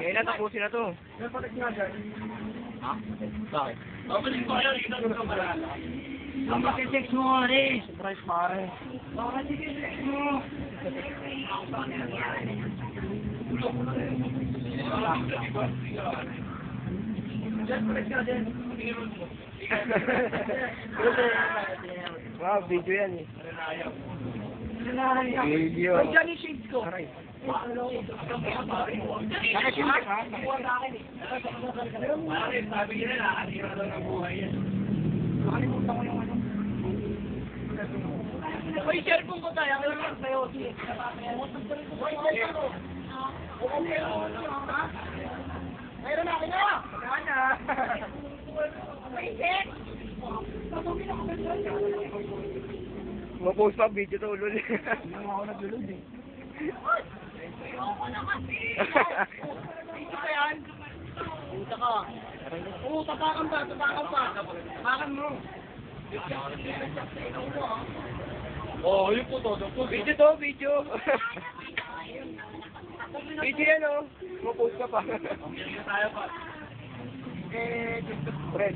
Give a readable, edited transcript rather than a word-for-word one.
Ngayon na, tapusin na to. Ha? Bakit? Babalik ko kayo, ito ko marala. Ang makitex mo, Aris. Surprise, pare. Bakit ikitex mo? Wow, video yan eh. Video. Ay, dyan yung shades ko. Aray. Nakasimik ha? Sabi nila, nakatira daw ng buhay yan. Nakalimutan ko yung ano. Uy, cellphone ko tayo. Ano lang sa'yo? Mayroon na, akin na! Saan na? Mapost pa video to, ulol. Hindi mo ako naglulod eh. Dito ka yan? Dito ka. Oo, tapakan pa, tapakan pa. Tapakan mo. Oo, yun po to. Video to, video. Video yan oh. Mapost ka pa. Tayo pa. Fred.